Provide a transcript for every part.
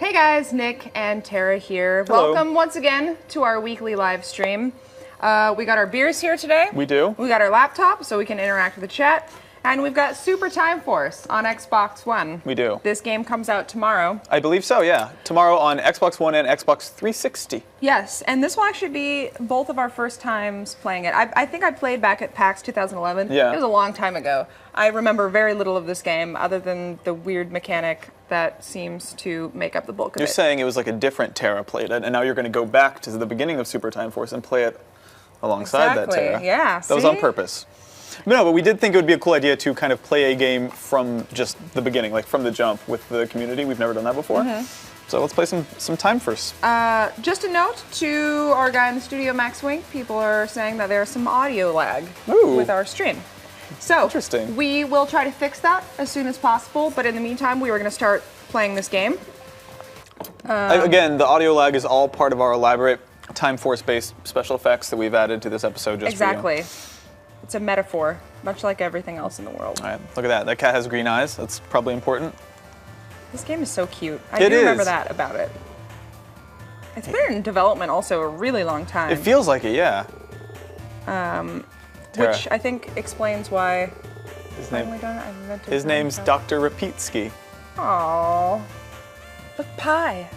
Hey guys, Nick and Tara here. Hello. Welcome once again to our weekly live stream. We got our beers here today. We do. We got our laptop so we can interact with the chat. And we've got Super Time Force on Xbox One. We do. This game comes out tomorrow. I believe so, yeah. Tomorrow on Xbox One and Xbox 360. Yes, and this will actually be both of our first times playing it. I think I played back at PAX 2011. Yeah. It was a long time ago. I remember very little of this game other than the weird mechanic that seems to make up the bulk of You're it. saying it was like a different Tara played it, and now you're going to go back to the beginning of Super Time Force and play it alongside that Tara. Yeah, That was on purpose. No, but we did think it would be a cool idea to kind of play a game from just the beginning, like from the jump with the community. We've never done that before. So let's play some Time Force. Just a note to our guy in the studio, Max Wink. People are saying that there's some audio lag Ooh. with our stream. So Interesting. we will try to fix that as soon as possible. But in the meantime, we are going to start playing this game. Again, the audio lag is all part of our elaborate Time Force-based special effects that we've added to this episode just for you. Exactly. It's a metaphor, much like everything else in the world. All right, look at that. That cat has green eyes. That's probably important. This game is so cute. I It do remember is. that about it. It's been in development also a really long time. It feels like it, yeah. Tara. Which I think explains why His finally name. done it. I invented His name's Minecraft. Dr. Repeatsky. Aww. Look, pie.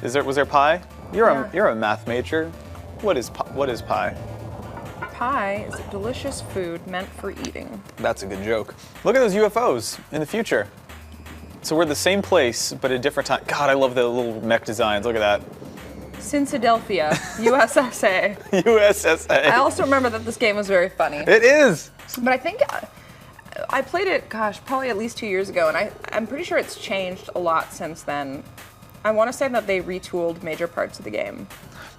Was there pie? You're Yeah. a math major. What is pie? Pie is a delicious food meant for eating. That's a good joke. Look at those UFOs in the future. So we're the same place, but a different time. God, I love the little mech designs. Look at that. Cincidelphia, USSA. USSA. I also remember that this game was very funny. It is. But I think I played it, gosh, probably at least 2 years ago, and I'm pretty sure it's changed a lot since then. I want to say that they retooled major parts of the game.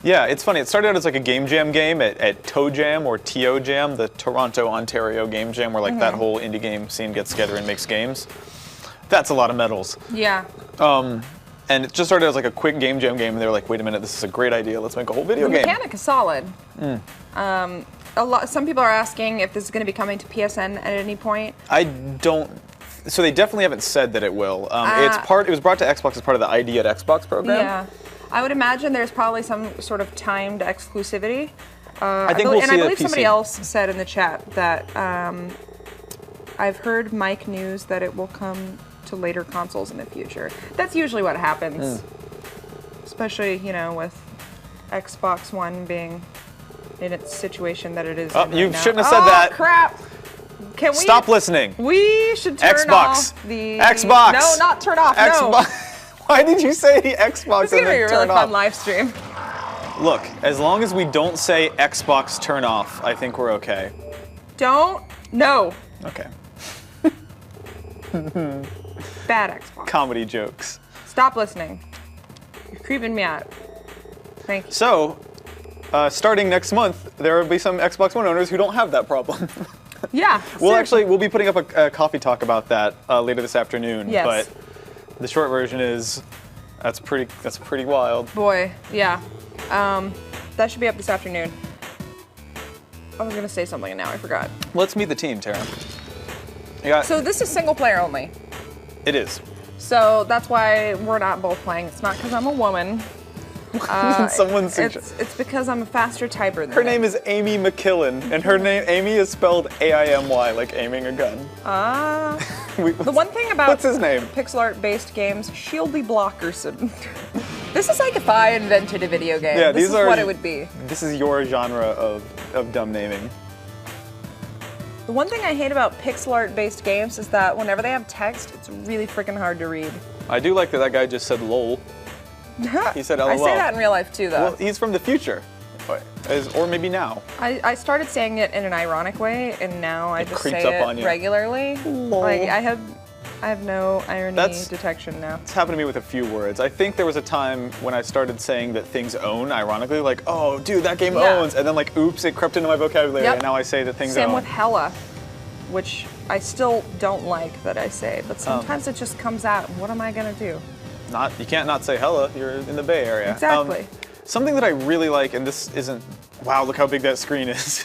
Yeah, it's funny. It started out as like a game jam game at Toe Jam or TO Jam, the Toronto, Ontario game jam, where like that whole indie game scene gets together and makes games. That's a lot of medals. Yeah. And it just started as like a quick game jam game, and they were like, wait a minute, this is a great idea. Let's make a whole video The game. mechanic is solid. Some people are asking if this is going to be coming to PSN at any point. I don't. So they definitely haven't said that it will. It was brought to Xbox as part of the ID at Xbox program. Yeah. I would imagine there's probably some sort of timed exclusivity. I think we'll see and I it at believe PC. somebody else said in the chat that I've heard Mike news that it will come to later consoles in the future. That's usually what happens. Especially, with Xbox One being in its situation that it is. Oh, in right you now. shouldn't have said that. Oh, crap. Can we Stop listening. We should turn Xbox. off the Xbox. No, not turn off. No. Xbox. Why did you say Xbox It's and gonna be then a really turn fun off? live stream. Look, as long as we don't say Xbox turn off, I think we're okay. Don't. No. Okay. Bad Xbox. Comedy jokes. Stop listening. You're creeping me out. Thank you. So, starting next month, there will be some Xbox One owners who don't have that problem. Yeah. We'll be putting up a coffee talk about that later this afternoon. Yes. But the short version is that's pretty wild. Boy, yeah. That should be up this afternoon. I was gonna say something and now I forgot. Let's meet the team, Tara. So this is single player only. It is. So that's why we're not both playing. It's not because I'm a woman. It's because I'm a faster typer than Her name is Amy McKillen, and her name Amy is spelled A-I-M-Y, like aiming a gun. The one thing about What's his name? pixel art based games, Shieldy Blockerson. This is like if I invented a video game. Yeah, this these is are what it would be. This is your genre of dumb naming. The one thing I hate about pixel art based games is that whenever they have text, it's really freaking hard to read. I do like that guy just said lol. He said LOL. I say that in real life too, though. Well, he's from the future. Or maybe now. I started saying it in an ironic way, and now I just creeps say up on it you. regularly. Lol. Like I have no irony detection now. It's happened to me with a few words. I think there was a time when I started saying that things own, ironically, like, oh, dude, that game Yeah. owns, and then like, oops, it crept into my vocabulary, Yep. and now I say that things Same own. with hella, which I still don't like that I say, but sometimes it just comes out. What am I gonna do? You can't not say hella. You're in the Bay Area. Exactly. Something that I really like, and this isn't. Wow, look how big that screen is.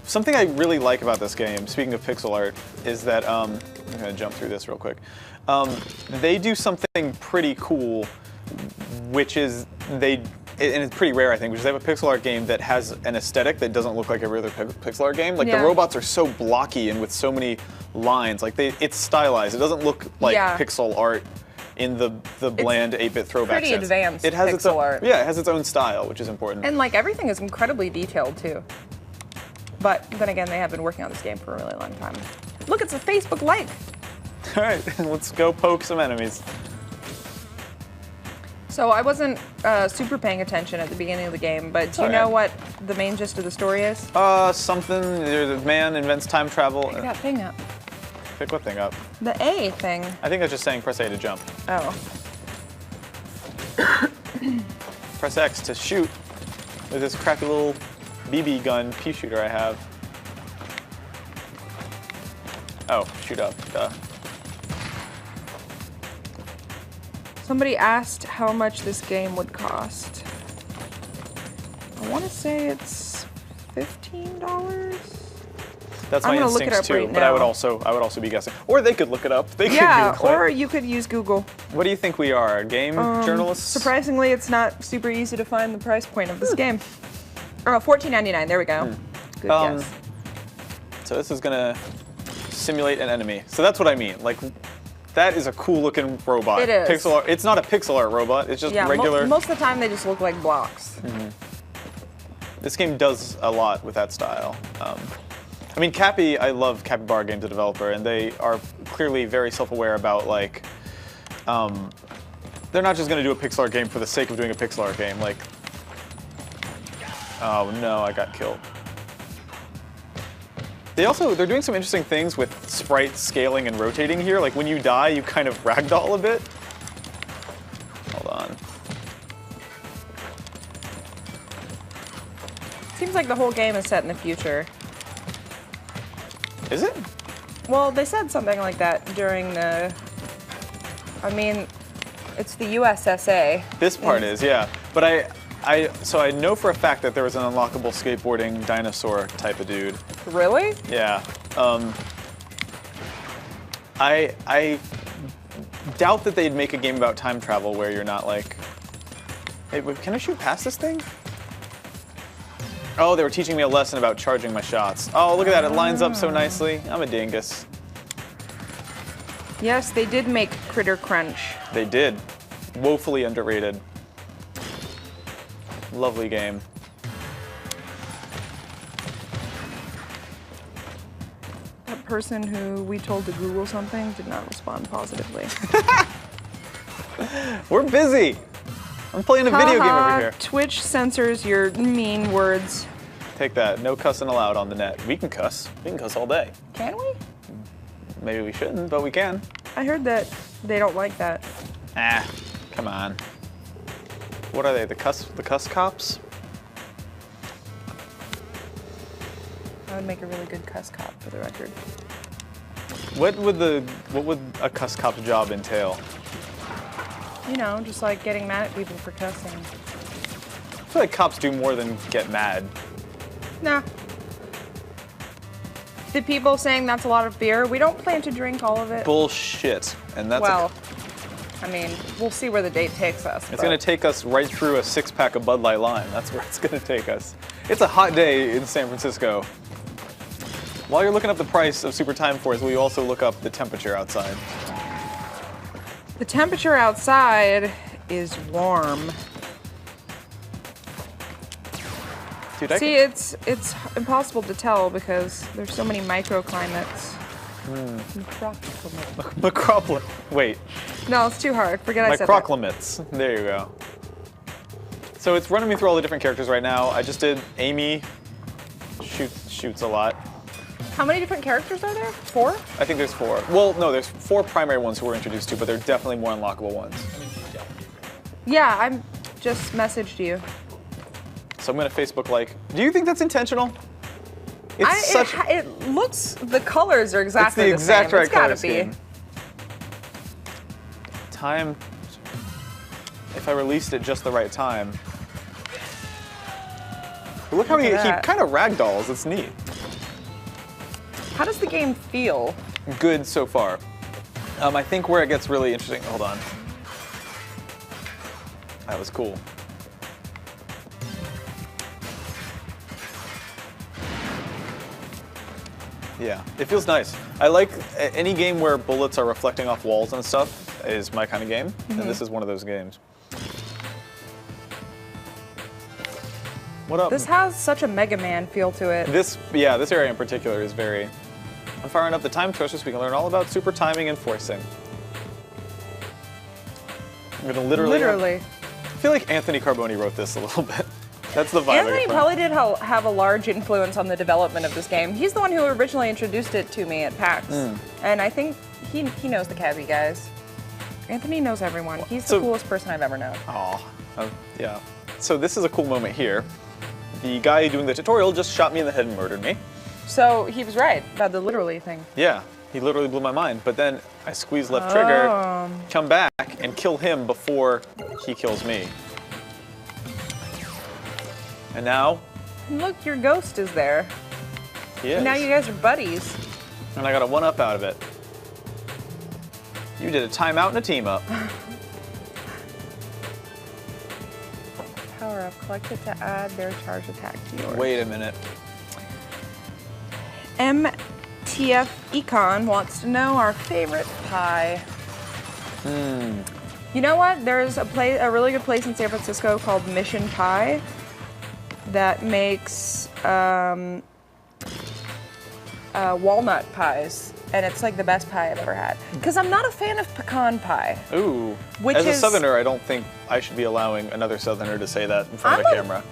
Something I really like about this game, speaking of pixel art, is that I'm gonna jump through this real quick. They do something pretty cool, which is and it's pretty rare, I think, which is they have a pixel art game that has an aesthetic that doesn't look like every other pixel art game. Like the robots are so blocky and with so many lines. Like it's stylized. It doesn't look like pixel art in the bland 8-bit throwback pretty sense. Advanced it has pixel its own, art. Yeah, it has its own style, which is important. And like everything is incredibly detailed too. But then again, they have been working on this game for a really long time. Look, it's a Facebook like. All right, let's go poke some enemies. So I wasn't super paying attention at the beginning of the game, but do you know what the main gist of the story is? Something, there's a man invents time travel. Pick that thing up. Pick what thing up? The A thing. I think that's just saying press A to jump. Oh. Press X to shoot with this crappy little BB gun pea shooter I have. Oh, shoot up, duh. Somebody asked how much this game would cost. I want to say it's $15. That's my instincts too, but I would also be guessing. Or they could look it up. They could Google it. Or you could use Google. What do you think we are, game journalists? Surprisingly, it's not super easy to find the price point of this game. Oh, $14.99. There we go. Good guess. So this is gonna simulate an enemy. So that's what I mean. Like, that is a cool-looking robot. It is. Pixel art. It's not a pixel art robot. It's just regular. Most of the time, they just look like blocks. This game does a lot with that style. I mean, I love Capybara Games, the developer, and they are clearly very self-aware about, like, they're not just going to do a pixel art game for the sake of doing a pixel art game. Like, oh no, I got killed. They're doing some interesting things with sprite scaling and rotating here. Like, when you die, you kind of ragdoll a bit. Hold on. Seems like the whole game is set in the future. Is it? Well, they said something like that during the... I mean, it's the USSA. This part is, yeah. But so I know for a fact that there was an unlockable skateboarding dinosaur type of dude. Really? Yeah. I doubt that they'd make a game about time travel where you're not like, hey, can I shoot past this thing? Oh, they were teaching me a lesson about charging my shots. Oh, look at that, it lines up so nicely. I'm a dingus. Yes, they did make Critter Crunch. They did. Woefully underrated. Lovely game. That person who we told to Google something did not respond positively. We're busy. I'm playing a video game over here. Twitch censors your mean words. Take that. No cussing allowed on the net. We can cuss. We can cuss all day. Can we? Maybe we shouldn't, but we can. I heard that they don't like that. Ah, come on. What are they? The cuss cops? I would make a really good cuss cop, for the record. What would a cuss cop's job entail? You know, just like getting mad at people for cussing. I feel like cops do more than get mad. Nah. The people saying that's a lot of beer, we don't plan to drink all of it. Bullshit. And that's I mean, we'll see where the date takes us. It's going to take us right through a 6-pack of Bud Light Lime. That's where it's going to take us. It's a hot day in San Francisco. While you're looking up the price of Super Time Force, will you also look up the temperature outside? The temperature outside is warm. Dude, see, it's impossible to tell because there's so many microclimates. Macroclimate. Wait. No, it's too hard. Forget I said that. Macroclimates. There you go. So it's running me through all the different characters right now. I just did Amy. Shoots a lot. How many different characters are there? 4? I think there's 4. Well, no, there's 4 primary ones who we're introduced to, but there are definitely more unlockable ones. Yeah, I'm just messaged you. So I'm gonna Facebook like. Do you think that's intentional? It looks. The colors are exactly the exact same. right It's gotta color be. scheme. Time. If I released it just the right time. But look how he kind of ragdolls. It's neat. How does the game feel? Good so far. I think where it gets really interesting. Hold on. That was cool. Yeah, it feels nice. I like any game where bullets are reflecting off walls and stuff is my kind of game, and this is one of those games. What up? This has such a Mega Man feel to it. This area in particular is very... I'm firing up the time torch so we can learn all about super timing and forcing. I'm gonna literally... I feel like Anthony Carboni wrote this a little bit. That's the vibe. Anthony probably did have a large influence on the development of this game. He's the one who originally introduced it to me at PAX. And I think he knows the Kazzy guys. Anthony knows everyone. He's the coolest person I've ever known. Yeah. So this is a cool moment here. The guy doing the tutorial just shot me in the head and murdered me. So he was right about the literally thing. Yeah, he literally blew my mind. But then I squeeze left trigger, come back, and kill him before he kills me. And now... Look, your ghost is there. He is. And now you guys are buddies. And I got a 1-up out of it. You did a timeout and a team-up. Power up. Collect it to add their charge attack to yours. Wait a minute. MTF Econ wants to know our favorite pie. You know what? There's a really good place in San Francisco called Mission Pie that makes walnut pies, and it's like the best pie I've ever had. Because I'm not a fan of pecan pie. Ooh. As a Southerner, I don't think I should be allowing another Southerner to say that in front of a camera.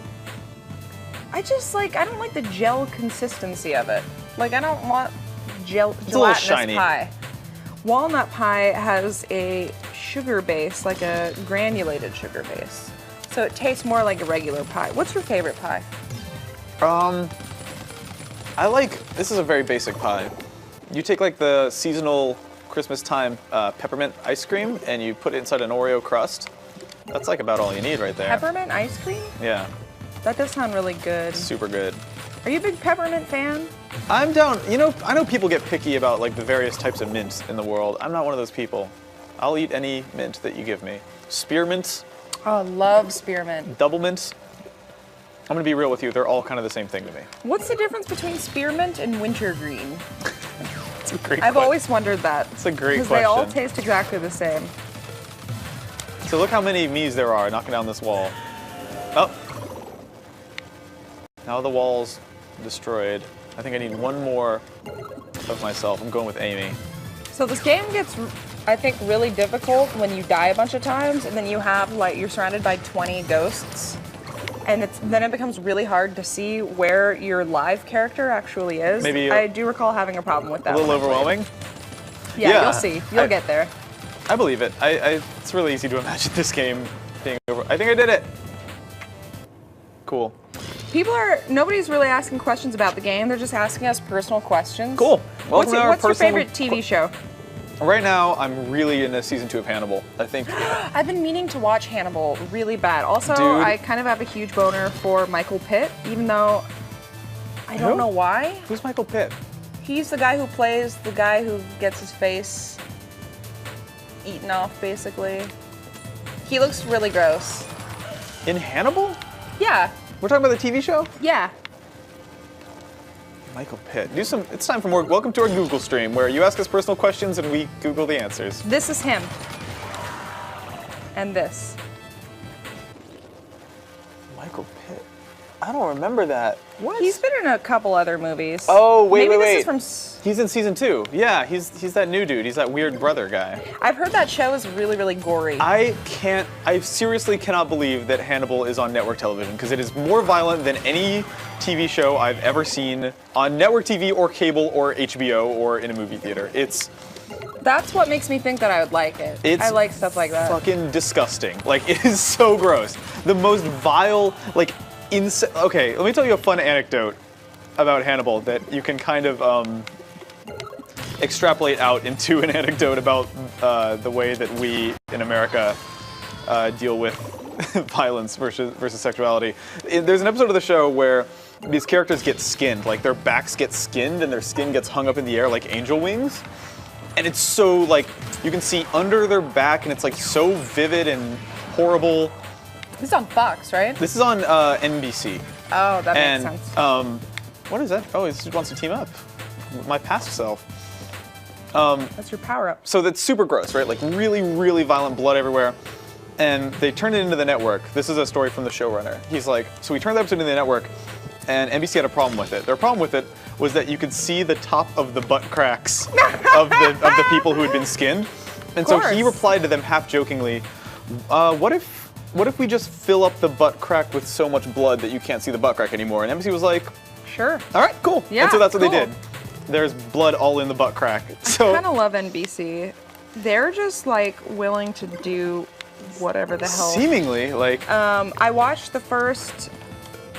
I don't like the gel consistency of it. Like, I don't want It's a little shiny. pie. Walnut pie has a sugar base, like a granulated sugar base. So it tastes more like a regular pie. What's your favorite pie? This is a very basic pie. You take like the seasonal Christmas time peppermint ice cream and you put it inside an Oreo crust. That's like about all you need right there. Peppermint ice cream? Yeah. That does sound really good. Super good. Are you a big peppermint fan? I'm down. You know, I know people get picky about like the various types of mints in the world. I'm not one of those people. I'll eat any mint that you give me. Spearmint. Oh, I love spearmint. Double mint. I'm gonna be real with you, they're all kind of the same thing to me. What's the difference between spearmint and wintergreen? It's a great I've always wondered that. It's a great question. Because they all taste exactly the same. So look how many me's there are knocking down this wall. Oh. Now the wall's destroyed. I think I need one more of myself. I'm going with Amy. So this game gets, I think, really difficult when you die a bunch of times and then you have, like, you're surrounded by 20 ghosts. And then it becomes really hard to see where your live character actually is. Maybe I do recall having a problem with that. A little overwhelming? Yeah, you'll see. You'll get there. I believe it. It's really easy to imagine this game being over. I think I did it. Cool. Nobody's really asking questions about the game. They're just asking us personal questions. Cool. What's your favorite TV show? Right now, I'm really into season 2 of Hannibal. I think. I've been meaning to watch Hannibal really bad. Also, Dude. I kind of have a huge boner for Michael Pitt, even though I don't know why. Who's Michael Pitt? He's the guy who plays the guy who gets his face eaten off, basically. He looks really gross. In Hannibal? Yeah. We're talking about the TV show? Yeah. Michael Pitt. It's time for more. Welcome to our Google stream, where you ask us personal questions and we Google the answers. This is him. And this. Michael Pitt. I don't remember that. What? He's been in a couple other movies. Oh, wait. This is from... He's in season 2. Yeah, he's that new dude. He's that weird brother guy. I've heard that show is really, really gory. I seriously cannot believe that Hannibal is on network television, because it is more violent than any TV show I've ever seen on network TV or cable or HBO or in a movie theater. That's what makes me think that I would like it. I like stuff like that. Fucking disgusting. Like, it is so gross. The most vile, like, okay, let me tell you a fun anecdote about Hannibal that you can kind of extrapolate out into an anecdote about the way that we in America deal with violence versus sexuality. There's an episode of the show where these characters get skinned, like their backs get skinned and their skin gets hung up in the air like angel wings. And it's so like, you can see under their back and it's like so vivid and horrible. This is on Fox, right? This is on NBC. Oh, that makes sense. What is that? Oh, he just wants to team up. My past self. That's your power-up. So that's super gross, right? Like really, really violent blood everywhere. And they turned it into the network. This is a story from the showrunner. He's like, so we turned the episode into the network, and NBC had a problem with it. Their problem with it was that you could see the top of the butt cracks of the people who had been skinned. And so he replied to them half jokingly, what if we just fill up the butt crack with so much blood that you can't see the butt crack anymore? And NBC was like, sure. All right, cool. Yeah, and so that's what cool. they did. There's blood all in the butt crack. So I kind of love NBC. They're just like willing to do whatever the hell. Seemingly, like. I watched the first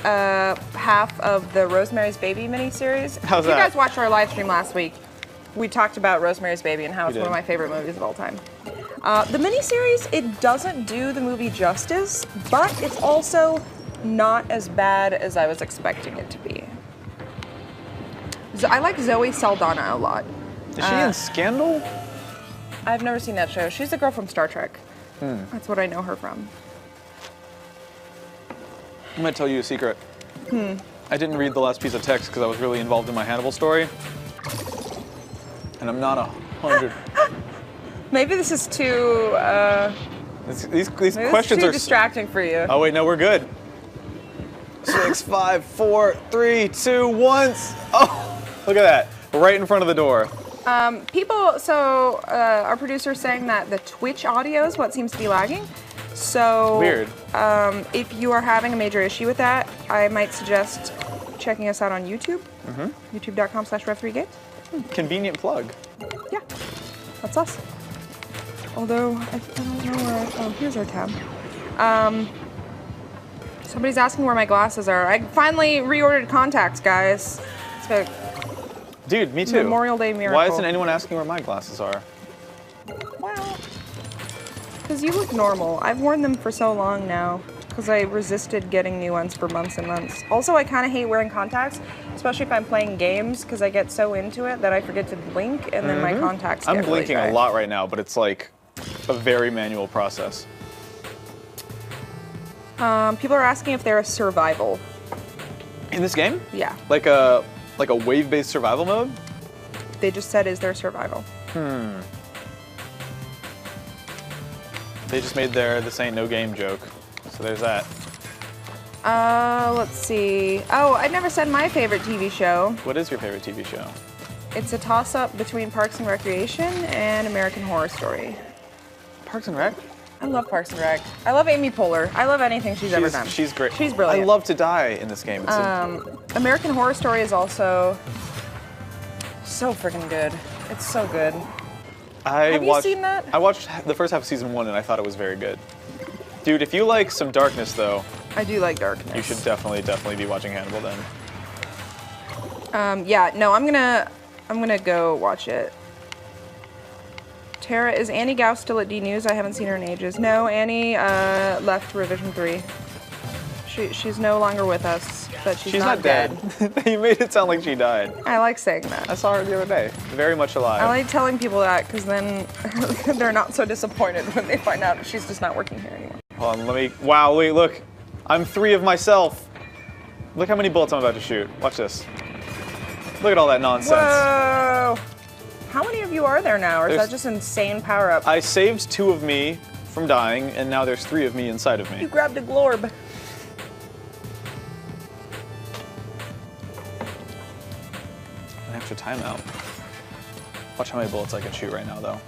half of the Rosemary's Baby miniseries. How's that? You guys watched our live stream last week. We talked about Rosemary's Baby and how it's one of my favorite movies of all time. The miniseries, it doesn't do the movie justice, but it's also not as bad as I was expecting it to be. I like Zoe Saldana a lot. Is she in Scandal? I've never seen that show. She's the girl from Star Trek. That's what I know her from. I'm gonna tell you a secret. I didn't read the last piece of text because I was really involved in my Hannibal story. And I'm not 100. Maybe this is too, These maybe questions too are distracting for you. Oh wait, no, we're good. 6, 5, 4, 3, 2, 1. Oh, look at that. Right in front of the door. Our producer's saying that the Twitch audio is what seems to be lagging. So weird. If you are having a major issue with that, I might suggest checking us out on YouTube. YouTube.com/rev3games. Convenient plug. Yeah, that's us. Although, I don't know where, oh, here's our tab. Somebody's asking where my glasses are. I finally reordered contacts, guys. It's a Dude, me too. Memorial Day miracle. Why isn't anyone asking where my glasses are? Well, because you look normal. I've worn them for so long now because I resisted getting new ones for months and months. Also, I kind of hate wearing contacts, especially if I'm playing games because I get so into it that I forget to blink and then my contacts get I'm blinking really dry. a lot right now, but it's like a very manual process. People are asking if they're a survival. In this game? Yeah. Like a wave-based survival mode? They just said, is there survival? They just made their "this ain't no game" joke. So there's that. Let's see. Oh, I never said my favorite TV show. What is your favorite TV show? It's a toss-up between Parks and Recreation and American Horror Story. Parks and Rec? I love Parks and Rec. I love Amy Poehler. I love anything she's ever done. She's great. She's brilliant. I love to die in this game. It's American Horror Story is also so freaking good. It's so good. Have you seen that? I watched the first half of season 1 and I thought it was very good. Dude, if you like some darkness though, I do like darkness. you should definitely be watching Hannibal then. Yeah, no, I'm gonna go watch it. Tara, is Annie Gao still at D News? I haven't seen her in ages. No, Annie left Revision 3. She's no longer with us, but she's not dead. You made it sound like she died. I like saying that. I saw her the other day. Very much alive. I like telling people that because then they're not so disappointed when they find out she's just not working here anymore. Hold on, wow, wait, look. I'm 3 of myself. Look how many bullets I'm about to shoot. Watch this. Look at all that nonsense. Whoa! How many of you are there now, or is that just insane power-up? I saved 2 of me from dying, and now there's 3 of me inside of me. You grabbed a glorb. An extra timeout. Watch how many bullets I can shoot right now, though.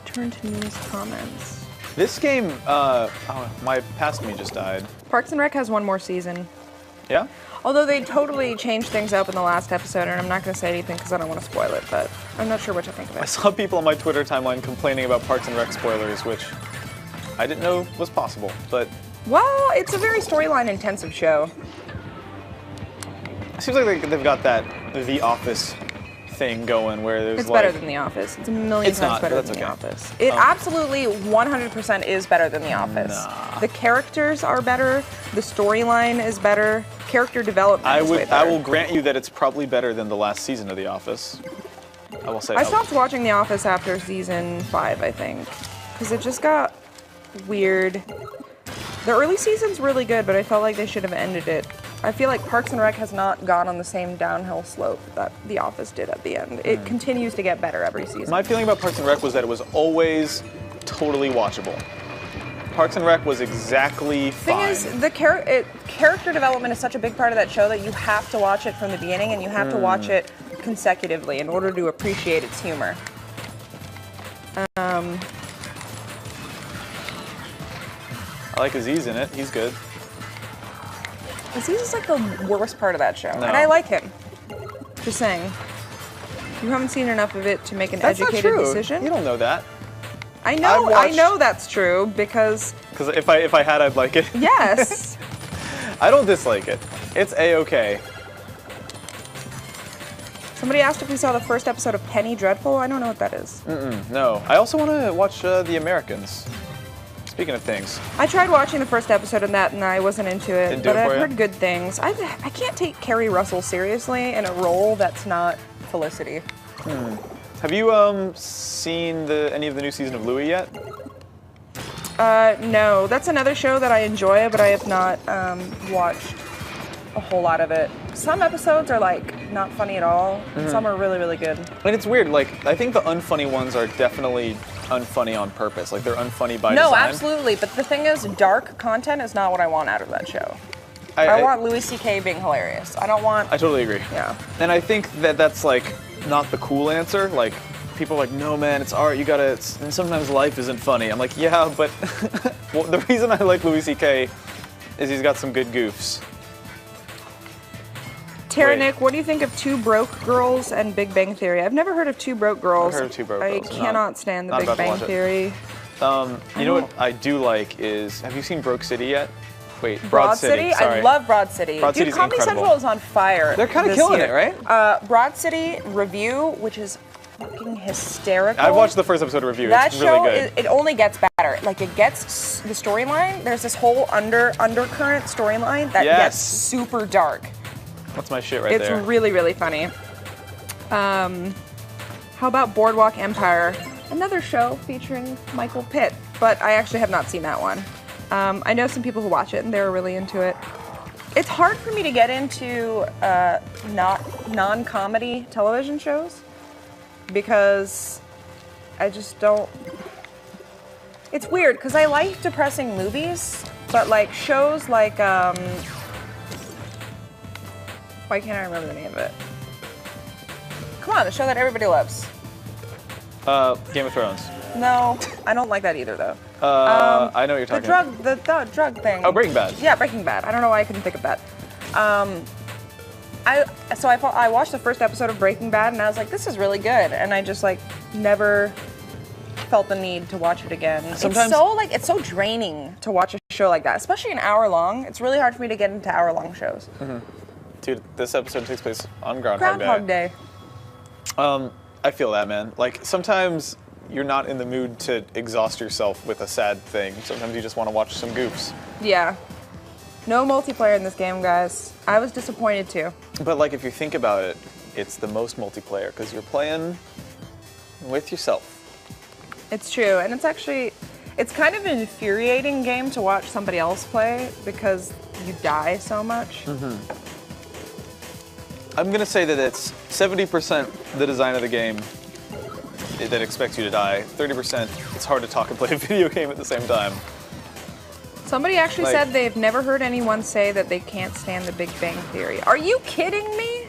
Turn to news comments. This game, my past me just died. Parks and Rec has one more season. Yeah? Although they totally changed things up in the last episode, and I'm not going to say anything because I don't want to spoil it, but I'm not sure what to think of I it. saw people on my Twitter timeline complaining about Parks and Rec spoilers, which I didn't know was possible, but... Well, it's a very storyline-intensive show. It seems like they've got that The Office thing going where there's It's like... better than The Office. It's a million It's times not, better but than that's The okay. Office. It absolutely 100% is better than The Office. Nah. The characters are better. The storyline is better. Character development is way better. I will grant you that it's probably better than the last season of The Office. I will say I that. stopped watching The Office after season 5, I think, because it just got weird. The early season's really good, but I felt like they should have ended it. I feel like Parks and Rec has not gone on the same downhill slope that The Office did at the end. It continues to get better every season. My feeling about Parks and Rec was that it was always totally watchable. Parks and Rec was exactly fine. Thing is, the character development is such a big part of that show that you have to watch it from the beginning, and you have to watch it consecutively in order to appreciate its humor. I like Aziz in it. He's good. Aziz is like the worst part of that show, No. and I like him. Just saying. You haven't seen enough of it to make an That's educated not true. decision. You don't know that. I know. I've I know that's true because Because if I had, I'd like it. yes. I don't dislike it. It's A-okay. Somebody asked if we saw the first episode of Penny Dreadful. I don't know what that is. No. I also want to watch The Americans. Speaking of things. I tried watching the first episode of that and I wasn't into it, Didn't do but it for I've you? heard good things. I can't take Kerry Russell seriously in a role that's not Felicity. Have you seen any of the new season of Louie yet? No, that's another show that I enjoy, but I have not watched a whole lot of it. Some episodes are like not funny at all, and some are really, really good. And it's weird. Like I think the unfunny ones are definitely unfunny on purpose. Like they're unfunny by No, design. absolutely. But the thing is, dark content is not what I want out of that show. I want Louis C.K. being hilarious. I don't want. I totally agree. Yeah. And I think that that's like not the cool answer. Like people are like, no man, it's art. You gotta. And sometimes life isn't funny. I'm like, yeah, but well, the reason I like Louis C.K. is he's got some good goofs. Tara Wait. Nick, what do you think of Two Broke Girls and Big Bang Theory? I've never heard of Two Broke Girls. I've heard of Two Broke I Girls. cannot stand the not Big about to Bang watch it. Theory. You know what I do like is, have you seen Broke City yet? Wait, Broad City? Sorry. I love Broad City. Broad Dude, City's Comedy incredible. Central is on fire. They're kind of this killing year. it, right? Broad City Review, which is fucking hysterical. I watched the first episode of Review. That It's show, really good. it only gets better. Like it gets the storyline. There's this whole undercurrent storyline that Yes. gets super dark. That's my shit right It's there. really, really funny. How about Boardwalk Empire? Another show featuring Michael Pitt, but I actually have not seen that one. I know some people who watch it and they're really into it. It's hard for me to get into non-comedy television shows because I just don't. It's weird because I like depressing movies, but like shows like why can't I remember the name of it? Come on, the show that everybody loves. Game of Thrones. No, I don't like that either though. I know what you're The talking about. the drug thing. Oh, Breaking Bad. Yeah, Breaking Bad. I don't know why I couldn't think of that. I watched the first episode of Breaking Bad and I was like, this is really good, and I just like never felt the need to watch it again. Sometimes- It's so draining to watch a show like that, especially an hour long. It's really hard for me to get into hour-long shows. Dude, this episode takes place on Groundhog Groundhog Day. I feel that, man. Like, sometimes you're not in the mood to exhaust yourself with a sad thing. Sometimes you just want to watch some goofs. Yeah. No multiplayer in this game, guys. I was disappointed too. But, like, if you think about it, it's the most multiplayer because you're playing with yourself. It's true, and it's kind of an infuriating game to watch somebody else play because you die so much. I'm going to say that it's 70% the design of the game that expects you to die. 30% it's hard to talk and play a video game at the same time. Somebody actually Like- said they've never heard anyone say that they can't stand the Big Bang Theory. Are you kidding me?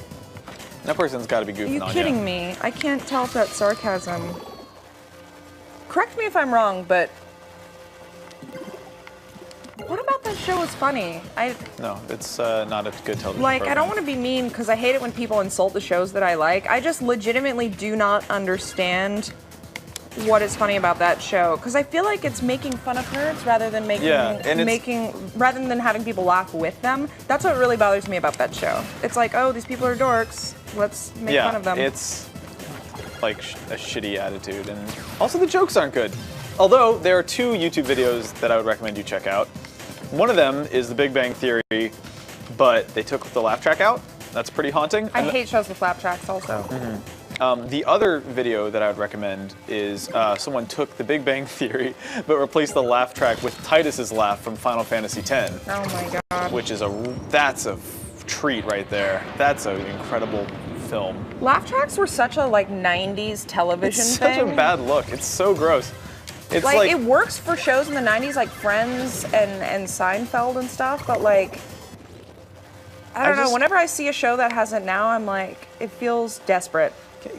That person's got to be Are goofing you on kidding you. me? I can't tell if that's sarcasm. Correct me if I'm wrong, but what about that show is funny? No, it's not a good television I program. don't want to be mean because I hate it when people insult the shows that I like. I just legitimately do not understand what is funny about that show because I feel like it's making fun of nerds rather than rather than having people laugh with them. That's what really bothers me about that show. It's like, oh, these people are dorks. Let's make fun of them. like a shitty attitude, and also the jokes aren't good. Although there are 2 YouTube videos that I would recommend you check out. One of them is The Big Bang Theory, but they took the laugh track out. That's pretty haunting. I hate shows with laugh tracks also. The other video that I would recommend is someone took The Big Bang Theory, but replaced the laugh track with Titus's laugh from Final Fantasy X. Oh my god. Which is that's a treat right there. That's an incredible film. Laugh tracks were such a like 90s television thing. It's such a bad look. It's so gross. It's like it works for shows in the 90s like Friends and Seinfeld and stuff, but like I don't know, whenever I see a show that has it now, I'm like, it feels desperate.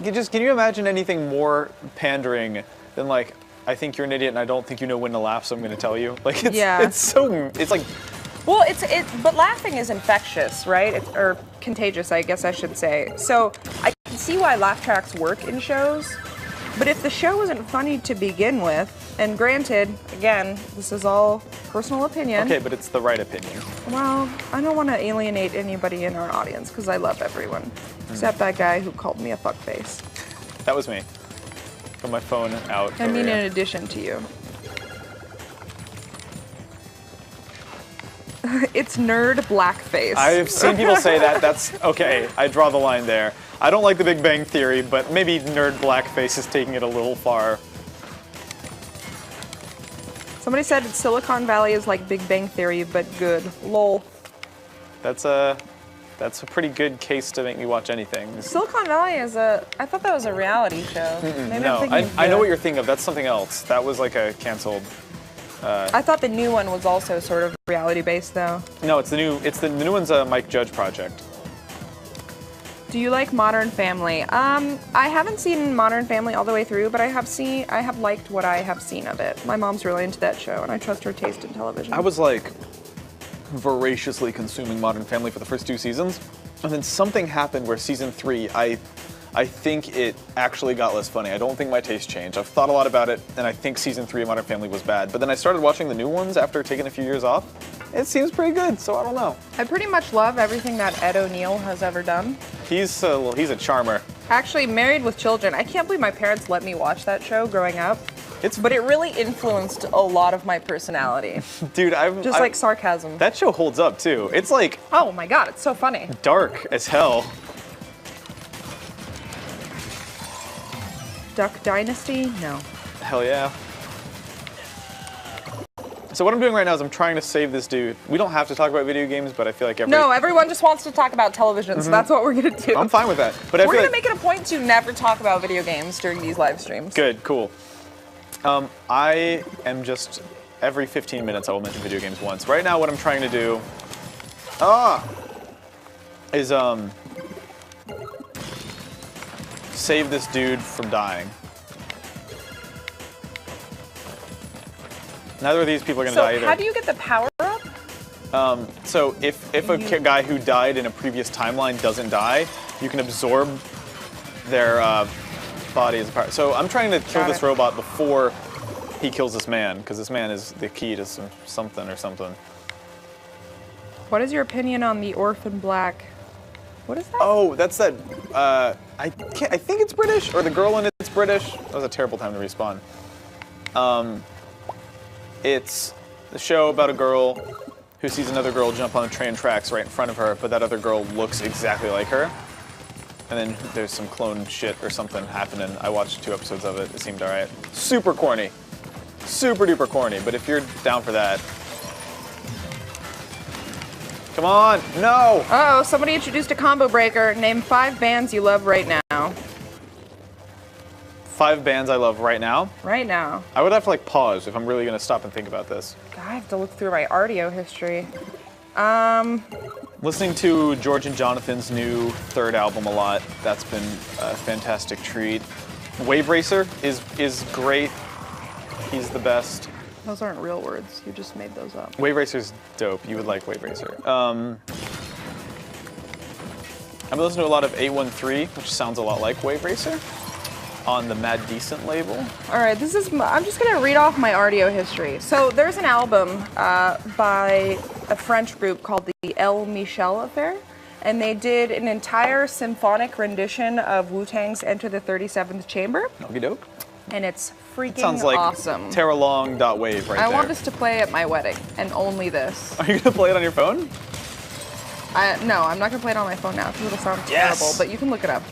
Can you imagine anything more pandering than like, I think you're an idiot and I don't think you know when to laugh, so I'm going to tell you? Like, it's like... Well, but laughing is infectious, right? Or contagious, I guess I should say. So I can see why laugh tracks work in shows, but if the show isn't funny to begin with, and granted, again, this is all personal opinion. Okay, but it's the right opinion. Well, I don't want to alienate anybody in our audience because I love everyone, except that guy who called me a fuckface. That was me. Got my phone out. I mean, in addition to you. It's nerd blackface. I've seen people say that. That's okay. I draw the line there. I don't like The Big Bang Theory, but maybe nerd blackface is taking it a little far. Somebody said Silicon Valley is like Big Bang Theory, but good. Lol. That's a pretty good case to make me watch anything. Silicon Valley is I thought that was a reality show. Maybe no, I'm thinking I know what you're thinking of. That's something else. That was like a canceled. I thought the new one was also sort of reality based, though. No, it's the new one's a Mike Judge project. Do you like Modern Family? I haven't seen Modern Family all the way through, but I have liked what I have seen of it. My mom's really into that show, and I trust her taste in television. I was like voraciously consuming Modern Family for the first 2 seasons, and then something happened where season 3, I think it actually got less funny. I don't think my taste changed. I've thought a lot about it, and I think season 3 of Modern Family was bad. But then I started watching the new ones after taking a few years off. It seems pretty good, so I don't know. I pretty much love everything that Ed O'Neill has ever done. He's a charmer. Actually, Married with Children. I can't believe my parents let me watch that show growing up. But it really influenced a lot of my personality. Dude, like sarcasm. That show holds up too. It's like, oh my god, it's so funny. Dark as hell. Duck Dynasty? No. Hell yeah. So what I'm doing right now is I'm trying to save this dude. We don't have to talk about video games, but I feel like everyone just wants to talk about television, so that's what we're gonna do. I'm fine with that. But we're gonna make it a point to never talk about video games during these live streams. Good, cool. I am just, every 15 minutes I will mention video games once. Right now what I'm trying to do is save this dude from dying. Neither of these people are going to die either. So how do you get the power up? So if a guy who died in a previous timeline doesn't die, you can absorb their body as a power. So I'm trying to kill this robot before he kills this man, because this man is the key to something or something. What is your opinion on the Orphan Black? What is that? Oh, that's that. I think it's British, or the girl in it's British. That was a terrible time to respawn. It's the show about a girl who sees another girl jump on the train tracks right in front of her, but that other girl looks exactly like her. And then there's some clone shit or something happening. I watched 2 episodes of it. It seemed alright. Super corny. Super duper corny, but if you're down for that. Come on, no! Uh-oh, somebody introduced a combo breaker. Name 5 bands you love right now. 5 bands I love right now? Right now. I would have to like pause if I'm really gonna stop and think about this. God, I have to look through my audio history. Listening to George and Jonathan's new 3rd album a lot. That's been a fantastic treat. Wave Racer is great. He's the best. Those aren't real words. You just made those up. Wave Racer's dope. You would like Wave Racer. I've been listening to a lot of 813, which sounds a lot like Wave Racer, on the Mad Decent label. All right, I'm just gonna read off my audio history. So there's an album by a French group called the El Michel Affair, and they did an entire symphonic rendition of Wu-Tang's Enter the 37th Chamber. Okie doke. And it's freaking Sounds like awesome. Terralong.wave right there. I want this to play at my wedding, and only this. Are you gonna play it on your phone? No, I'm not gonna play it on my phone now because it'll sound Yes. terrible, but you can look it up.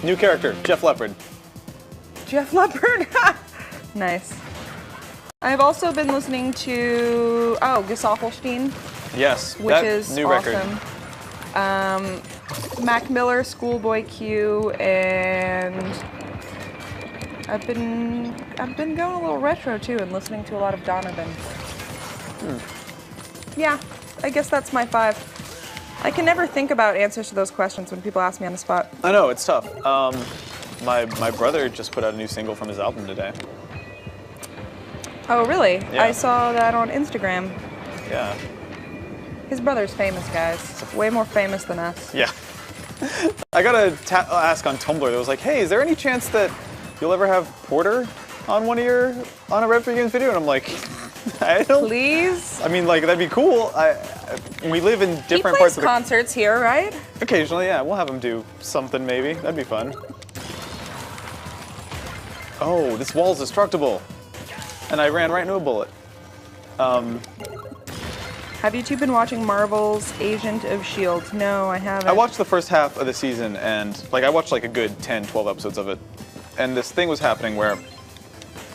New character, Jeff Leppard. Jeff Leppard. Nice. I've also been listening to Gesaffelstein, Yes, which that is new awesome. record. Mac Miller, Schoolboy Q, and I've been going a little retro too and listening to a lot of Donovan. Yeah, I guess that's my 5. I can never think about answers to those questions when people ask me on the spot. I know, it's tough. My brother just put out a new single from his album today. Oh, really? Yeah. I saw that on Instagram. Yeah. His brother's famous, guys. Way more famous than us. Yeah. I got a ask on Tumblr that was like, hey, is there any chance that you'll ever have Porter on on a Red 3 Games video? And I'm like, I don't. Please? I mean, like, that'd be cool. We live in different He plays parts of the. concerts here, right? Occasionally, yeah. We'll have him do something maybe. That'd be fun. Oh, this wall's destructible. And I ran right into a bullet. Have you two been watching Marvel's Agent of S.H.I.E.L.D.? No, I haven't. I watched the first half of the season, and like I watched like a good 10, 12 episodes of it. And this thing was happening where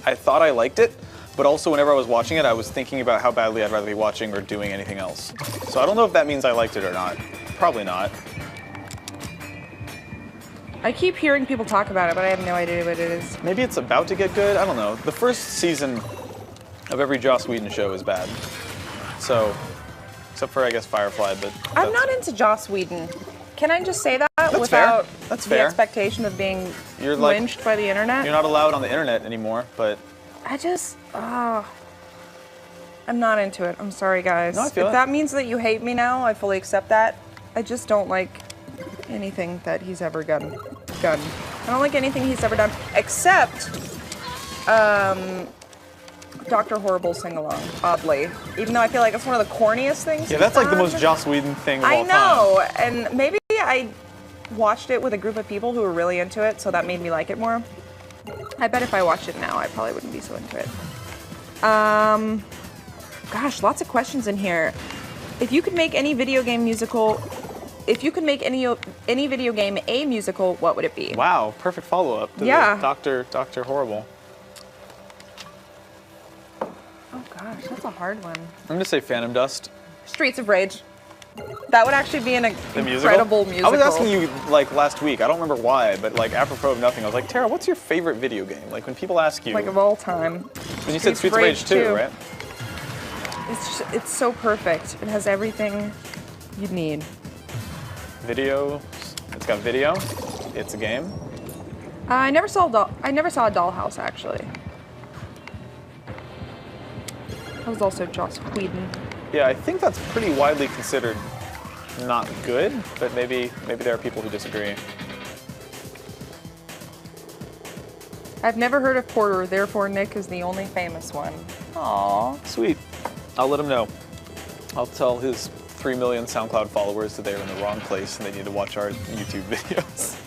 I thought I liked it, but also whenever I was watching it, I was thinking about how badly I'd rather be watching or doing anything else. So I don't know if that means I liked it or not. Probably not. I keep hearing people talk about it, but I have no idea what it is. Maybe it's about to get good. I don't know. The first season of every Joss Whedon show is bad. So, except for I guess Firefly, but I'm not into Joss Whedon. Can I just say that fair. without That's the fair. expectation of being You're like- lynched by the internet? You're not allowed on the internet anymore, but I just, I'm not into it. I'm sorry, guys. No, I feel if it. that means that you hate me now, I fully accept that. I just don't like anything that he's ever done. I don't like anything he's ever done, except Dr. Horrible Sing-Along, oddly. Even though I feel like it's one of the corniest things yeah, he's that's like the done. most Joss Whedon thing of I all time. know, and maybe I watched it with a group of people who were really into it, so that made me like it more. I bet if I watched it now, I probably wouldn't be so into it. Gosh, lots of questions in here. If you could make any video game musical, if you could make any video game a musical, what would it be? Wow, perfect follow-up to Yeah. the Dr. Horrible. Oh gosh, that's a hard one. I'm gonna say Phantom Dust. Streets of Rage. That would actually be an The incredible musical. I was asking you like last week. I don't remember why, but like apropos of nothing, I was like, Tara, what's your favorite video game? Like when people ask you, like of all time. when you said Streets of Rage 2, right? It's so perfect. It has everything you need. Video. It's got video. It's a game. I never saw a Dollhouse actually. That was also Joss Whedon. Yeah, I think that's pretty widely considered not good, but maybe there are people who disagree. I've never heard of Porter, therefore Nick is the only famous one. Aww. Sweet. I'll let him know. I'll tell his 3 million SoundCloud followers that they're in the wrong place and they need to watch our YouTube videos.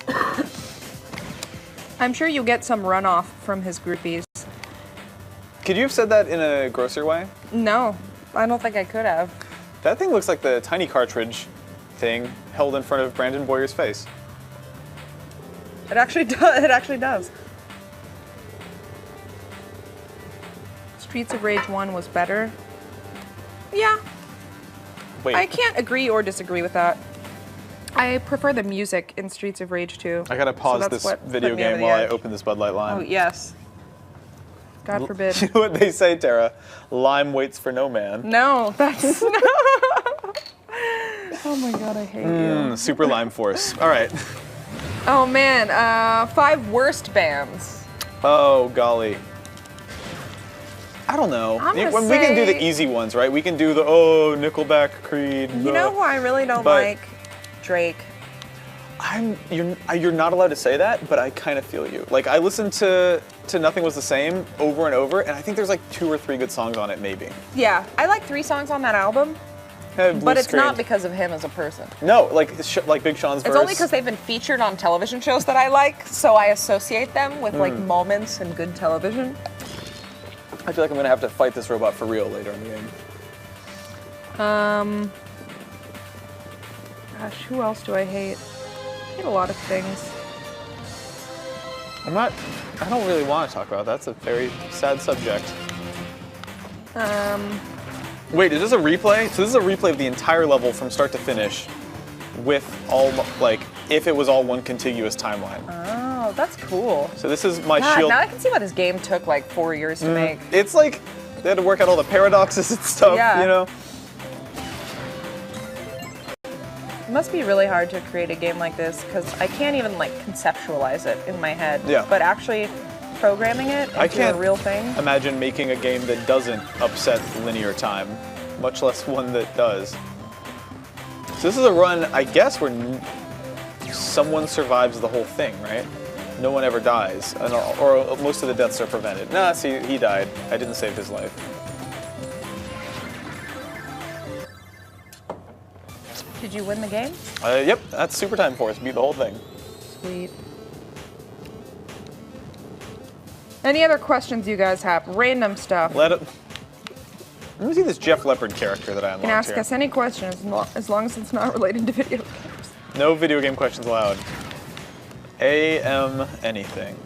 I'm sure you'll get some runoff from his groupies. Could you have said that in a grosser way? No, I don't think I could have. That thing looks like the tiny cartridge thing held in front of Brandon Boyer's face. It actually does. It actually does. Streets of Rage 1 was better. Yeah, Wait, I can't agree or disagree with that. I prefer the music in Streets of Rage 2. I gotta pause that's this what video put me over game the while I edge. open this Bud Light Lime. Oh, yes. God forbid. You know what they say, Tara? Lime waits for no man. No, that's... Oh my god, I hate you. Super Lime Force. All right. Oh man, 5 worst bands. Oh, golly. I don't know. I'm gonna We can do the say- easy ones, right? We can do the, oh, Nickelback, Creed. You know who I really don't But- like? Drake. You're not allowed to say that, but I kind of feel you. Like, I listened to Nothing Was the Same over and over, and I think there's like 2 or 3 good songs on it, maybe. Yeah, I like 3 songs on that album. But it's not because of him as a person. No, like Big Sean's verse. It's only because they've been featured on television shows that I like, so I associate them with like moments in good television. I feel like I'm gonna have to fight this robot for real later in the game. Gosh, who else do I hate? I hate a lot of things. I don't really want to talk about that. That's a very sad subject. Wait, is this a replay? So this is a replay of the entire level from start to finish with all, like, if it was all one contiguous timeline. Oh, that's cool. So this is my God, shield. now I can see why this game took like 4 years to make. It's like, they had to work out all the paradoxes and stuff, you know? It must be really hard to create a game like this because I can't even like conceptualize it in my head. Yeah. But actually programming it into a real thing. Imagine making a game that doesn't upset linear time, much less one that does. So this is a run, I guess, where someone survives the whole thing, right? No one ever dies, or most of the deaths are prevented. Nah, see, he died. I didn't save his life. Did you win the game? Yep, that's Super Time Force. Beat the whole thing. Sweet. Any other questions you guys have? Random stuff. Let me see this Jeff Leopard character that I unlocked. You can ask us any questions as long as it's not related to video games. No video game questions allowed. Anything.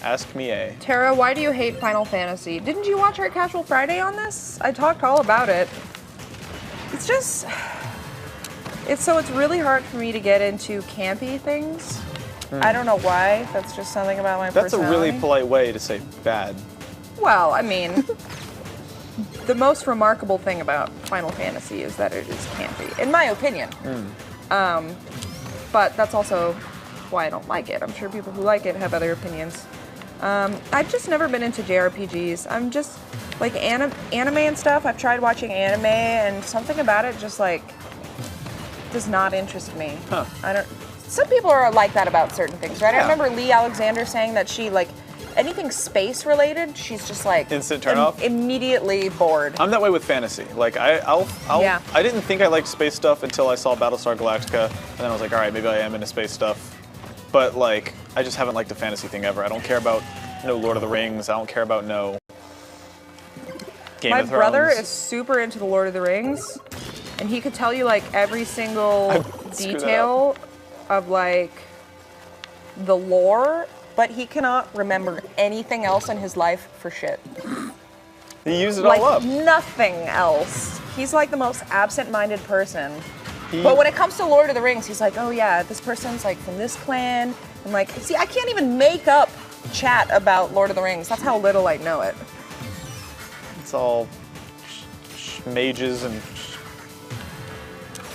Ask me A. Tara, why do you hate Final Fantasy? Didn't you watch our Casual Friday on this? I talked all about it. It's just... It's really hard for me to get into campy things. I don't know why. That's just something about my personality. That's a really polite way to say bad. Well, I mean, the most remarkable thing about Final Fantasy is that it is campy, in my opinion. But that's also why I don't like it. I'm sure people who like it have other opinions. I've just never been into JRPGs. I'm just, like, anime and stuff. I've tried watching anime, and something about it just, like, does not interest me. Huh. Some people are like that about certain things, right? Yeah. I remember Lee Alexander saying that she, like, anything space related, she's just like instant turn off. Immediately bored. I'm that way with fantasy. Like I didn't think I liked space stuff until I saw Battlestar Galactica, and then I was like, all right, maybe I am into space stuff. But like, I just haven't liked a fantasy thing ever. I don't care about no Lord of the Rings. I don't care about no Game of Thrones. My brother is super into the Lord of the Rings, and he could tell you like every single detail of like the lore, but he cannot remember anything else in his life for shit. He used it all up. Nothing else. He's like the most absent-minded person. But when it comes to Lord of the Rings, he's like, oh yeah, this person's like from this clan. And like, see, I can't even make up chat about Lord of the Rings. That's how little I know it. It's all mages and...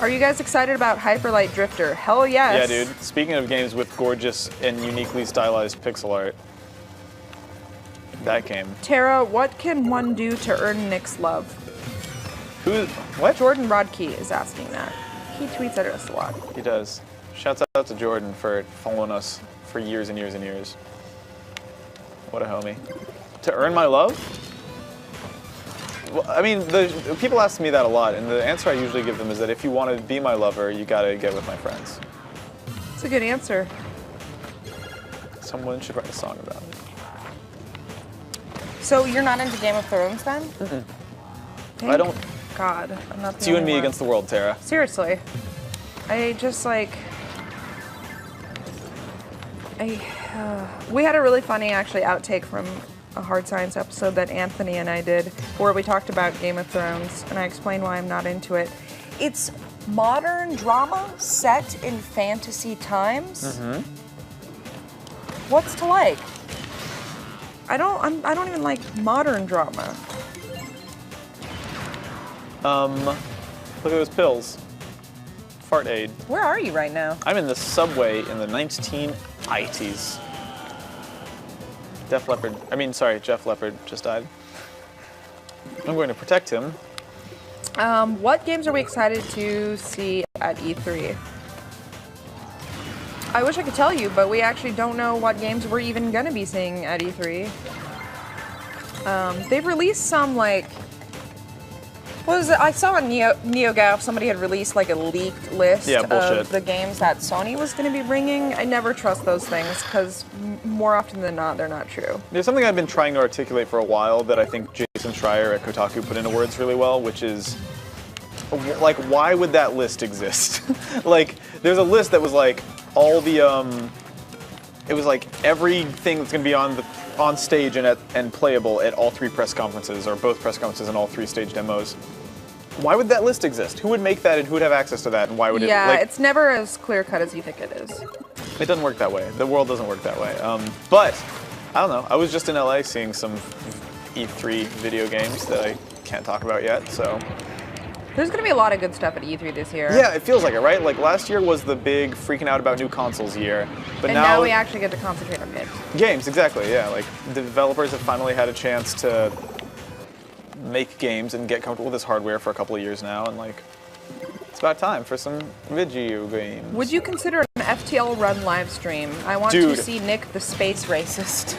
Are you guys excited about Hyperlight Drifter? Hell yes. Yeah, dude. Speaking of games with gorgeous and uniquely stylized pixel art, that game. Tara, what can one do to earn Nick's love? What? Jordan Rodkey is asking that. He tweets at us a lot. He does. Shouts out to Jordan for following us for years and years and years. What a homie. To earn my love? Well, I mean, people ask me that a lot, and the answer I usually give them is that if you want to be my lover, you gotta get with my friends. It's a good answer. Someone should write a song about it. So you're not into Game of Thrones then? Mm-mm. I don't. God, I'm not. It's you and me against the world, Tara. Seriously, I just like. We had a really funny actually outtake from a Hard Science episode that Anthony and I did where we talked about Game of Thrones, and I explained why I'm not into it. It's modern drama set in fantasy times. Mm-hmm. What's to like? I don't even like modern drama. Look at those pills. Fart aid. Where are you right now? I'm in the subway in the 1980s. Jeff Leopard just died. I'm going to protect him. What games are we excited to see at E3? I wish I could tell you, but we actually don't know what games we're even going to be seeing at E3. They've released some, like, What was it? I saw on NeoGAF somebody had released like a leaked list of the games that Sony was going to be bringing. I never trust those things because more often than not, they're not true. There's something I've been trying to articulate for a while that I think Jason Schreier at Kotaku put into words really well, which is, like, why would that list exist? Like, there's a list that was like all the, it was like everything that's going to be on stage and playable at all 3 press conferences, or both press conferences and all 3 stage demos. Why would that list exist? Who would make that and who would have access to that and why would it? Yeah, it's never as clear cut as you think it is. It doesn't work that way. The world doesn't work that way. But, I don't know. I was just in LA seeing some E3 video games that I can't talk about yet, so. There's going to be a lot of good stuff at E3 this year. Yeah, it feels like it, right? Like last year was the big freaking out about new consoles year. But and now we actually get to concentrate on games. Games, exactly, yeah. Like developers have finally had a chance to make games and get comfortable with this hardware for a couple of years now, and like, it's about time for some video games. Would you consider an FTL run live stream? I want to see Nick the space racist.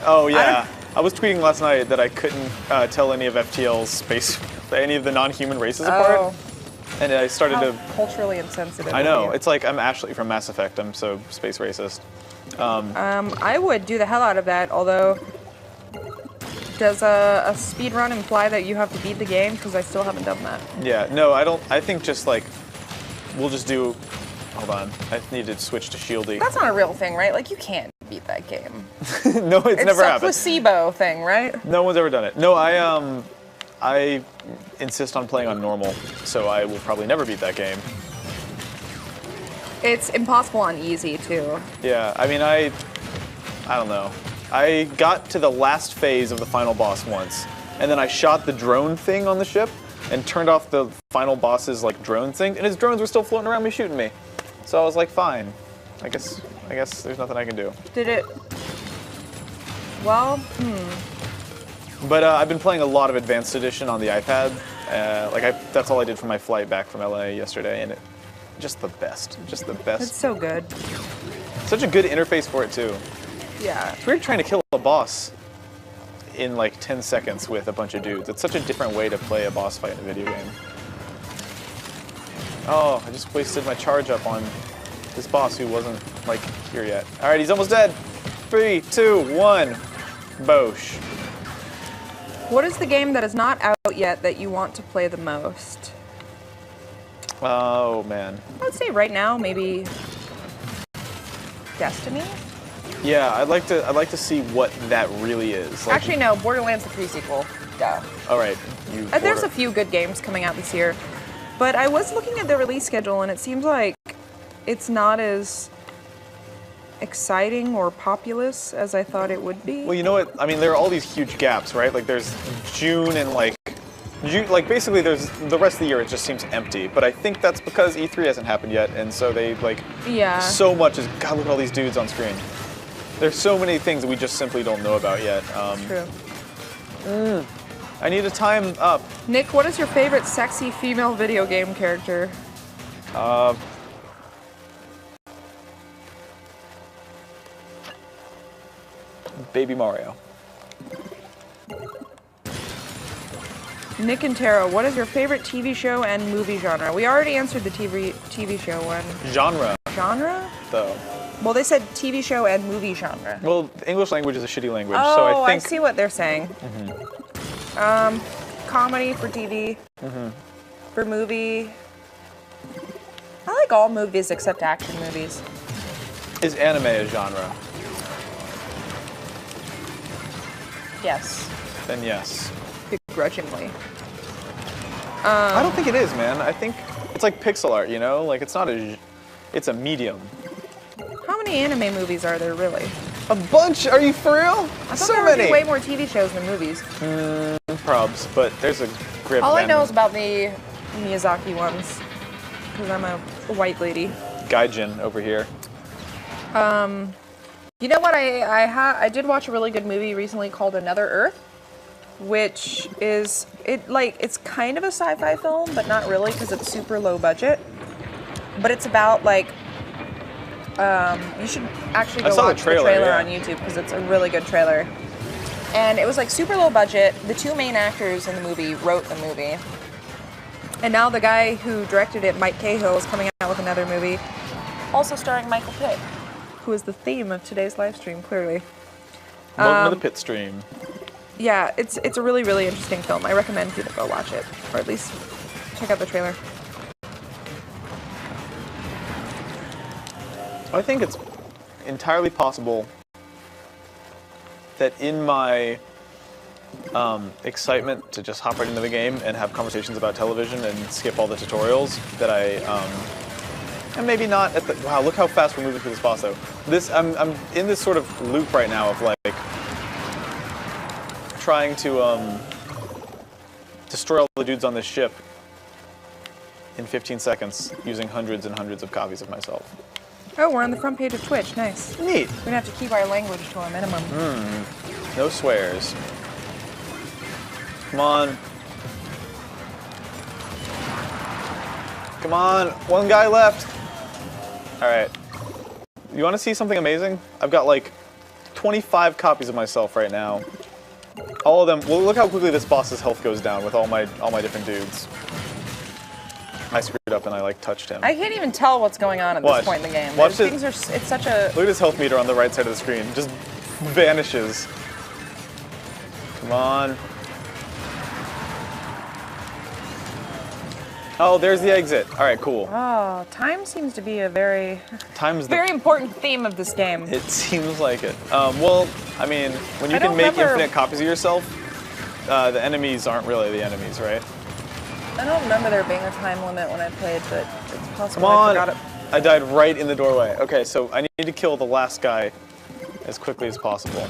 Oh yeah. I was tweeting last night that I couldn't tell any of any of the non-human races apart. And I started to... culturally insensitive. I know. It's like, I'm Ashley from Mass Effect. I'm so space racist. I would do the hell out of that, although... Does a speed run imply that you have to beat the game? Because I still haven't done that. Yeah, no, I don't... I think just like... We'll just do... Hold on. I need to switch to Shieldy. That's not a real thing, right? Like, you can't beat that game. No, it's never happened. It's a placebo thing, right? No one's ever done it. No, I insist on playing on normal, so I will probably never beat that game. It's impossible on easy, too. Yeah, I mean, I don't know. I got to the last phase of the final boss once, and then I shot the drone thing on the ship and turned off the final boss's like drone thing, and his drones were still floating around me shooting me. So I was like, fine. I guess there's nothing I can do. Did it... Well, But I've been playing a lot of Advanced Edition on the iPad. That's all I did for my flight back from LA yesterday, and just the best. Just the best. It's so good. Such a good interface for it, too. Yeah. It's weird trying to kill a boss in like 10 seconds with a bunch of dudes. It's such a different way to play a boss fight in a video game. Oh, I just wasted my charge up on this boss who wasn't, like, here yet. All right, he's almost dead. 3, 2, 1. Bosh. What is the game that is not out yet that you want to play the most? Oh, man. I'd say right now, maybe Destiny? Yeah, I'd like to see what that really is. Like, actually, no, Borderlands the pre-sequel. Duh. All right. There's a few good games coming out this year. But I was looking at the release schedule, and it seems like it's not as exciting or populous as I thought it would be. Well, you know what? I mean, there are all these huge gaps, right? Like, there's June and, basically there's the rest of the year, it just seems empty. But I think that's because E3 hasn't happened yet, and so they, so much is, God, look at all these dudes on screen. There's so many things that we just simply don't know about yet. True. I need a time up. Nick, what is your favorite sexy female video game character? Baby Mario. Nick and Tara, what is your favorite TV show and movie genre? We already answered the TV show one. Genre. Genre? Though. Well, they said TV show and movie genre. Well, English language is a shitty language, oh, so I think... I see what they're saying. Comedy for TV. For movie. I like all movies except action movies. Is anime a genre? Yes. Then yes. Begrudgingly. I don't think it is, man. I think it's like pixel art, you know? Like, it's not it's a medium. How many anime movies are there, really? A bunch? Are you for real? I thought there would be way more TV shows than movies. Probs, but there's a grip. All I know is about the Miyazaki ones, because I'm a white lady. Gaijin over here. You know what? I did watch a really good movie recently called Another Earth, which is it's kind of a sci-fi film, but not really because it's super low budget. But it's about you should actually go watch the trailer on YouTube because it's a really good trailer. And it was like super low budget. The two main actors in the movie wrote the movie. And now the guy who directed it, Mike Cahill, is coming out with another movie, also starring Michael Pitt, who is the theme of today's live stream, clearly. Welcome to the Pit stream. Yeah, it's a really, really interesting film. I recommend people go watch it, or at least check out the trailer. I think it's entirely possible that in my excitement to just hop right into the game and have conversations about television and skip all the tutorials, that and maybe not at the, wow, look how fast we're moving through this boss though. I'm in this sort of loop right now of like trying to destroy all the dudes on this ship in 15 seconds using hundreds and hundreds of copies of myself. Oh, we're on the front page of Twitch. Nice. Neat. We're gonna have to keep our language to a minimum. No swears. Come on. Come on. One guy left. All right. You want to see something amazing? I've got like 25 copies of myself right now. All of them. Well, look how quickly this boss's health goes down with all my different dudes. I screwed up and I like touched him. I can't even tell what's going on at this point in the game. Watch this. Things are, it's such a... Look at his health meter on the right side of the screen. Just vanishes. Come on. Oh, there's the exit. All right, cool. Oh, time seems to be a very very important theme of this game. It seems like it. Well, I mean, when you can make infinite copies of yourself, the enemies aren't really the enemies, right? I don't remember there being a time limit when I played, but it's possible Come on. I forgot it. I died right in the doorway. Okay, so I need to kill the last guy as quickly as possible.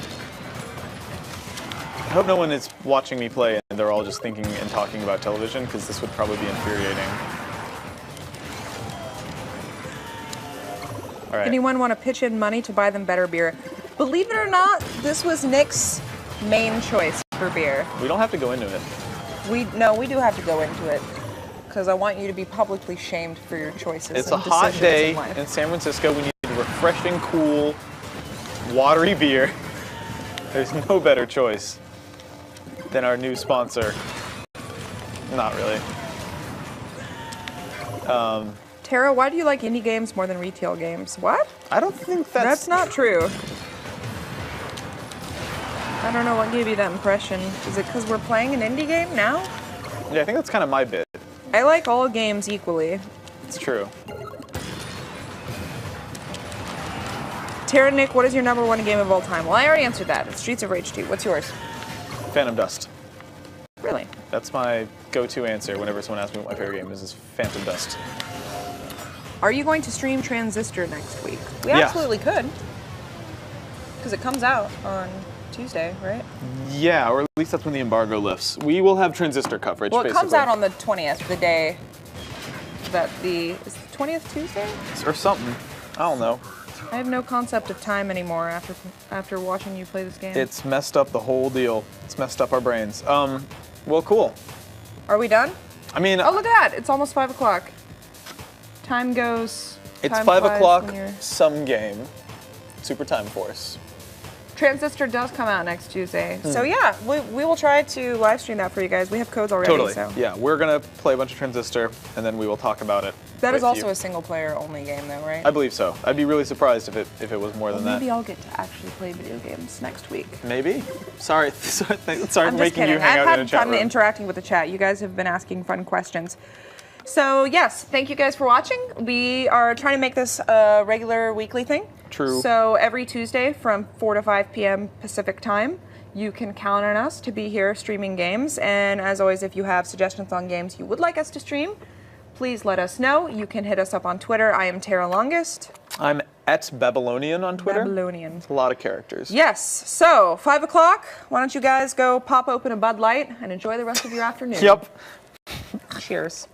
I hope no one is watching me play and they're all just thinking and talking about television, because this would probably be infuriating. All right. Anyone want to pitch in money to buy them better beer? Believe it or not, this was Nick's main choice for beer. We don't have to go into it. We do have to go into it, because I want you to be publicly shamed for your choices. It's a hot day in San Francisco. We need refreshing, cool, watery beer. There's no better choice than our new sponsor. Not really. Tara, why do you like indie games more than retail games? What? I don't think that's not true. I don't know what gave you that impression. Is it because we're playing an indie game now? Yeah, I think that's kind of my bit. I like all games equally. It's true. Tara, Nick, what is your #1 game of all time? Well, I already answered that. It's Streets of Rage 2. What's yours? Phantom Dust. Really? That's my go-to answer whenever someone asks me what my favorite game is Phantom Dust. Are you going to stream Transistor next week? We absolutely could. Because it comes out on Tuesday, right? Yeah, or at least that's when the embargo lifts. We will have Transistor coverage, Well, it comes out on the 20th, the day that is the 20th Tuesday? Or something. I don't know. I have no concept of time anymore after watching you play this game. It's messed up the whole deal. It's messed up our brains. Well, cool. Are we done? I mean... Oh, look at that. It's almost 5 o'clock. Time goes... It's 5 o'clock, some game. Super Time Force. Transistor does come out next Tuesday. So yeah, we will try to live stream that for you guys. We have codes already. Totally. So. Yeah, we're going to play a bunch of Transistor, and then we will talk about it. That is also a single-player only game, though, right? I believe so. I'd be really surprised if it was more than that. Maybe I'll get to actually play video games next week. Maybe. Sorry for making you hang out in a chat room. I've had fun interacting with the chat. You guys have been asking fun questions. So yes, thank you guys for watching. We are trying to make this a regular weekly thing. True. So every Tuesday from 4 to 5 p.m. Pacific time, you can count on us to be here streaming games. And as always, if you have suggestions on games you would like us to stream, please let us know. You can hit us up on Twitter. I am Tara Longest. I'm at Babylonian on Twitter. Babylonian. It's a lot of characters. Yes. So 5 o'clock. Why don't you guys go pop open a Bud Light and enjoy the rest of your afternoon? Yep. Cheers.